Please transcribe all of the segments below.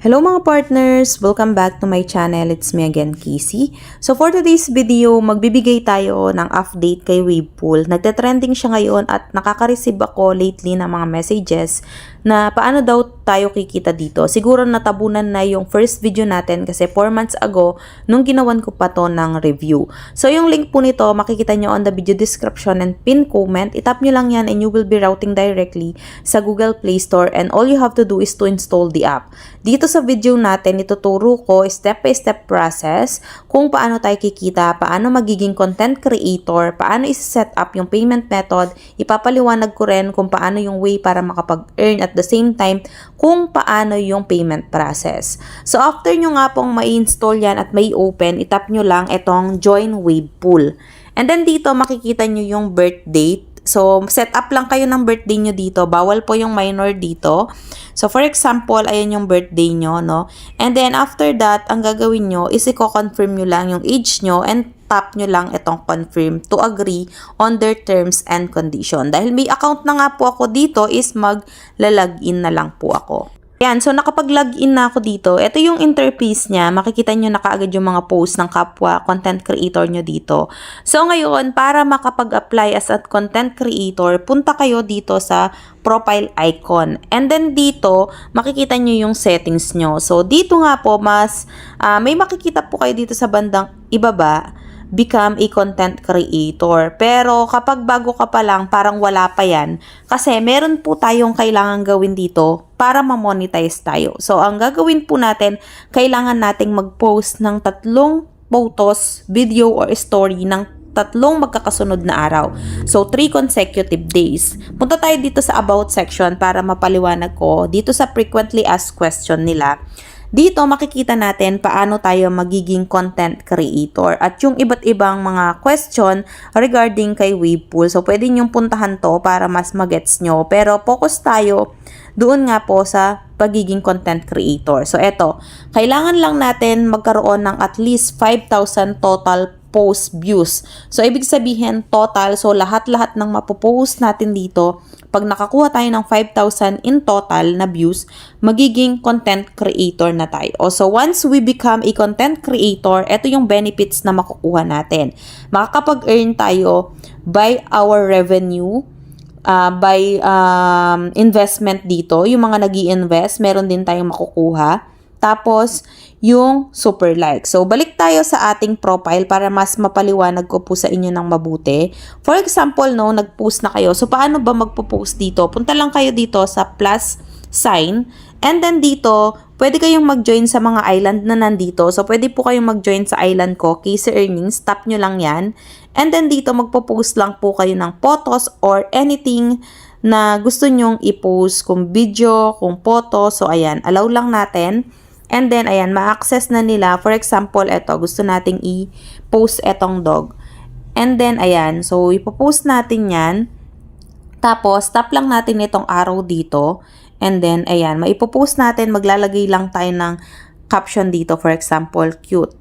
Hello mga partners! Welcome back to my channel. It's me again, Casey. So for today's video, magbibigay tayo ng update kay Wavepool. Nagte-trending siya ngayon at nakaka-receive ako lately ng mga messages na paano daw tayo kikita dito. Siguro natabunan na yung first video natin kasi 4 months ago nung ginawan ko pa to ng review. So yung link po nito, makikita nyo on the video description and pin comment. Itap nyo lang yan and you will be routing directly sa Google Play Store and all you have to do is to install the app. Dito sa video natin, ituturo ko step-by-step process kung paano tayo kikita, paano magiging content creator, paano i-set up yung payment method, ipapaliwanag ko rin kung paano yung way para makapag-earn at the same time kung paano yung payment process. So after nyo nga pong ma-install yan at may open, itap nyo lang itong join Wavepool. And then dito makikita nyo yung birth date. So, set up lang kayo ng birthday nyo dito. Bawal po yung minor dito. So, for example, ayan yung birthday nyo, no? And then, after that, ang gagawin nyo is i-confirm nyo lang yung age nyo and tap nyo lang itong confirm to agree on their terms and condition. Dahil may account na nga po ako dito is mag-login na lang po ako. Yan, so nakapag-login na ako dito. Ito yung interface niya. Makikita nyo na kaagad yung mga post ng kapwa content creator nyo dito. So ngayon, para makapag-apply as a content creator, punta kayo dito sa profile icon. And then dito, makikita nyo yung settings nyo. So dito nga po, may makikita po kayo dito sa bandang ibaba, become a content creator. Pero kapag bago ka pa lang, parang wala pa yan. Kasi meron po tayong kailangan gawin dito para ma-monetize tayo. So, ang gagawin po natin, kailangan nating mag-post ng 3 photos, video, or story ng 3 magkakasunod na araw. So, 3 consecutive days. Punta tayo dito sa About section para mapaliwanag ko. Dito sa Frequently Asked Question nila. Dito makikita natin paano tayo magiging content creator at yung iba't ibang mga question regarding kay Wavepool. So, pwede nyong puntahan to para mas magets nyo. Pero focus tayo doon nga po sa pagiging content creator. So, eto, kailangan lang natin magkaroon ng at least 5,000 total post views. So, ibig sabihin total. So, lahat-lahat ng mapopost natin dito, pag nakakuha tayo ng 5,000 in total na views, magiging content creator na tayo. So, once we become a content creator, ito yung benefits na makukuha natin. Makakapag-earn tayo by our revenue, by investment dito. Yung mga nag-i-invest, meron din tayong makukuha. Tapos, yung super like. So, balik tayo sa ating profile para mas mapaliwanag ko po sa inyo ng mabuti. For example, no, nag-post na kayo. So, paano ba magpo-post dito? Punta lang kayo dito sa plus sign. And then dito, pwede kayong mag-join sa mga island na nandito. So, pwede po kayong mag-join sa island ko, Casey Earnings. Tap nyo lang yan. And then dito, magpo-post lang po kayo ng photos or anything na gusto nyong i-post. Kung video, kung photo. So, ayan. Allow lang natin. And then, ayan, ma-access na nila. For example, eto, gusto nating i-post etong dog. And then, ayan, so, ipopost natin yan. Tapos, tap lang natin itong arrow dito. And then, ayan, maipopost natin, maglalagay lang tayo ng caption dito. For example, cute.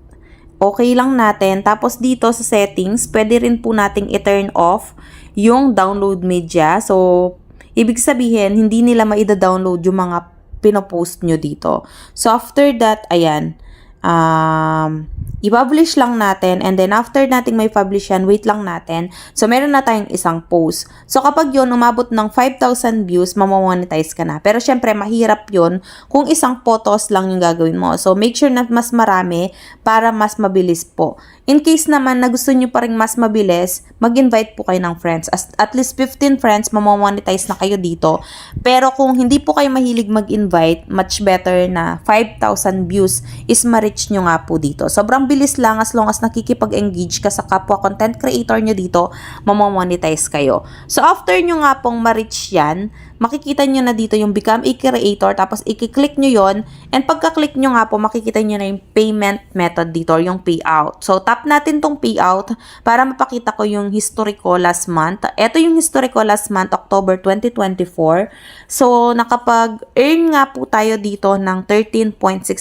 Okay lang natin. Tapos, dito sa settings, pwede rin po nating i-turn off yung download media. So, ibig sabihin, hindi nila maida-download yung mga pinopost nyo dito. So, after that, ayan, i-publish lang natin and then after nating may publish yan, wait lang natin. So, meron na tayong isang post. So, kapag yun, umabot ng 5,000 views, mamamonetize ka na. Pero, syempre, mahirap yun kung isang photos lang yung gagawin mo. So, make sure na mas marami para mas mabilis po. In case naman na gusto nyo pa rin mas mabilis, mag-invite po kayo ng friends. At least 15 friends, mamamonetize na kayo dito. Pero, kung hindi po kayo mahilig mag-invite, much better na 5,000 views is ma-reach nyo nga po dito. Sobrang bilis lang as long as nakikipag-engage ka sa kapwa content creator nyo dito, mamamonetize kayo. So, after nyo nga pong ma-reach yan, makikita nyo na dito yung become a creator, tapos i-click nyo yon and pagka-click nyo nga po, makikita nyo na yung payment method dito, yung payout. So, tap natin tong payout para mapakita ko yung history ko last month. Ito yung history ko last month, October 2024. So, nakapag-earn nga po tayo dito ng $13.16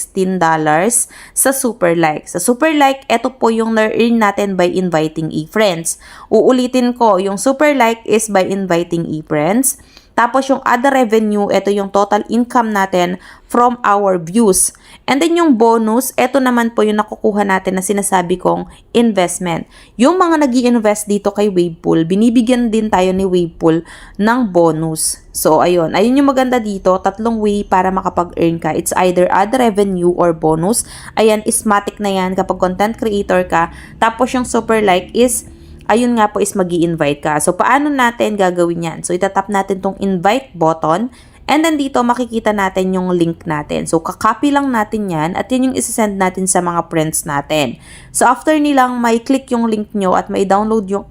sa super like. Sa super like, ito po yung na-earn natin by inviting e-friends. Uulitin ko, yung super like is by inviting e-friends. Tapos yung other revenue, ito yung total income natin from our views. And then yung bonus, ito naman po yung nakukuha natin na sinasabi kong investment. Yung mga nag-i-invest dito kay Wavepool, binibigyan din tayo ni Wavepool ng bonus. So, ayun. Ayun yung maganda dito. Tatlong way para makapag-earn ka. It's either other revenue or bonus. Ayan, ismatic na yan kapag content creator ka. Tapos yung super like is ayun nga po is magi-invite ka. So, paano natin gagawin yan? So, itatap natin tong invite button. And then dito, makikita natin yung link natin. So, kakopy lang natin yan at yun yung isasend natin sa mga friends natin. So, after nilang may click yung link nyo at may download yung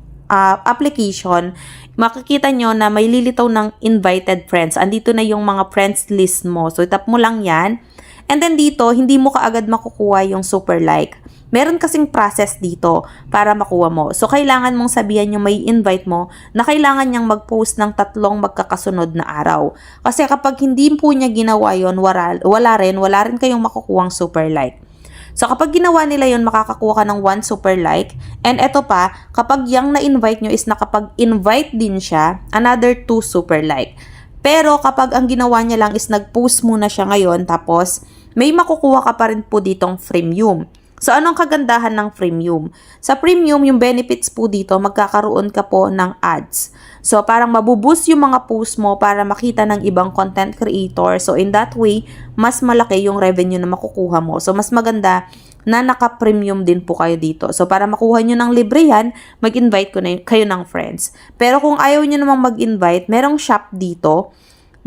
application, makikita nyo na may lilitaw ng invited friends. Andito na yung mga friends list mo. So, itap mo lang yan. And then dito, hindi mo kaagad makukuha yung super like. Meron kasing process dito para makuha mo. So, kailangan mong sabihan yung may invite mo na kailangan niyang mag-post ng 3 magkakasunod na araw. Kasi kapag hindi po niya ginawa yun, wala rin kayong makukuhang super like. So, kapag ginawa nila yun, makakakuha ka ng 1 super like. And eto pa, kapag yung na-invite nyo is nakapag-invite din siya, another 2 super like. Pero kapag ang ginawa niya lang is nag-post muna siya ngayon, tapos may makukuha ka pa rin po ditong freemium. So, anong kagandahan ng freemium? Sa premium, yung benefits po dito, magkakaroon ka po ng ads. So, parang mabuboost yung mga post mo para makita ng ibang content creator. So, in that way, mas malaki yung revenue na makukuha mo. So, mas maganda na naka-premium din po kayo dito. So, para makuha nyo ng libre yan, mag-invite kayo ng friends. Pero kung ayaw nyo namang mag-invite, merong shop dito.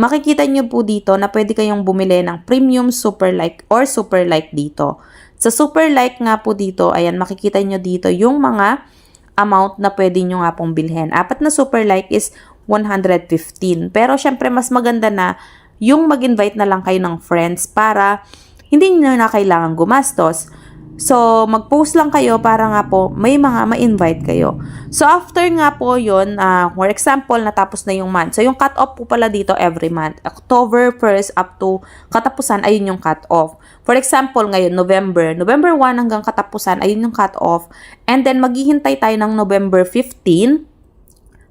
Makikita nyo po dito na pwede kayong bumili ng premium super like or super like dito. Sa super like nga po dito, ayan, makikita nyo dito yung mga amount na pwede nyo nga pong bilhin. 4 na super like is 115. Pero syempre, mas maganda na yung mag-invite na lang kayo ng friends para hindi nyo na kailangan gumastos. So, mag-post lang kayo para nga po may mga ma-invite kayo. So, after nga po yun, for example, natapos na yung month. So, yung cut-off po pala dito every month. October 1st up to katapusan, ayun yung cut-off. For example, ngayon, November 1 hanggang katapusan, ayun yung cut-off. And then, maghihintay tayo ng November 15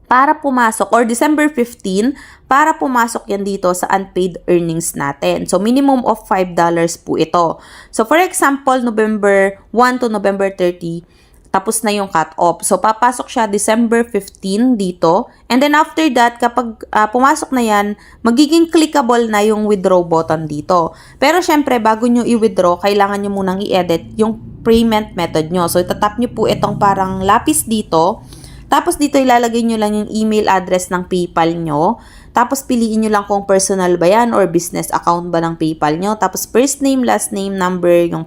para pumasok, or December 15, para pumasok yan dito sa unpaid earnings natin. So, minimum of $5 po ito. So, for example, November 1 to November 30, tapos na yung cut-off. So, papasok siya December 15 dito. And then, after that, kapag pumasok na yan, magiging clickable na yung withdraw button dito. Pero, syempre, bago nyo i-withdraw, kailangan nyo munang i-edit yung payment method nyo. So, itatap nyo po itong parang lapis dito. Tapos dito ilalagay nyo lang yung email address ng PayPal nyo. Tapos piliin nyo lang kung personal ba yan or business account ba ng PayPal nyo. Tapos first name, last name, number, yung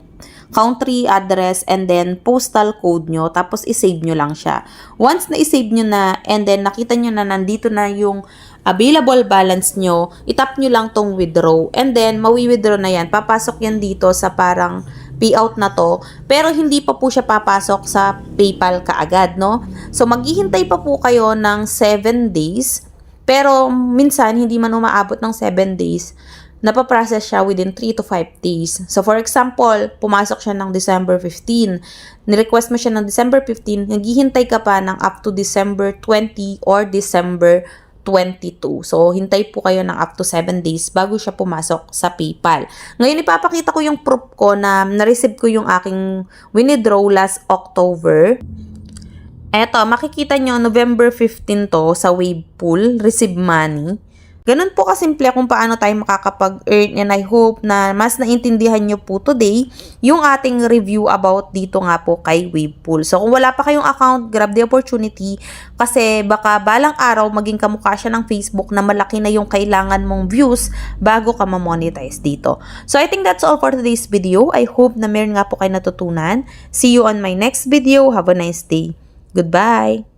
country, address, and then postal code nyo. Tapos isave nyo lang siya. Once na isave nyo na and then nakita nyo na nandito na yung available balance nyo, itap nyo lang tong withdraw. And then mawi-withdraw na yan. Papasok yan dito sa parang payout na to, pero hindi pa po siya papasok sa PayPal kaagad, no? So, maghihintay pa po kayo ng 7 days, pero minsan, hindi man umaabot ng 7 days, napaprocess siya within 3 to 5 days. So, for example, pumasok siya ng December 15, nirequest mo siya ng December 15, naghihintay ka pa ng up to December 20 or December 22. So, hintay po kayo ng up to 7 days bago siya pumasok sa PayPal. Ngayon, ipapakita ko yung proof ko na na-receive ko yung aking withdraw last October. Eto, makikita nyo, November 15 to sa Wavepool, receive money. Ganun po kasimple kung paano tayo makakapag-earn, and I hope na mas naintindihan nyo po today yung ating review about dito nga po kay Wavepool. So kung wala pa kayong account, grab the opportunity kasi baka balang araw maging kamukha siya ng Facebook na malaki na yung kailangan mong views bago ka ma-monetize dito. So I think that's all for today's video. I hope na meron nga po kayo natutunan. See you on my next video. Have a nice day. Goodbye!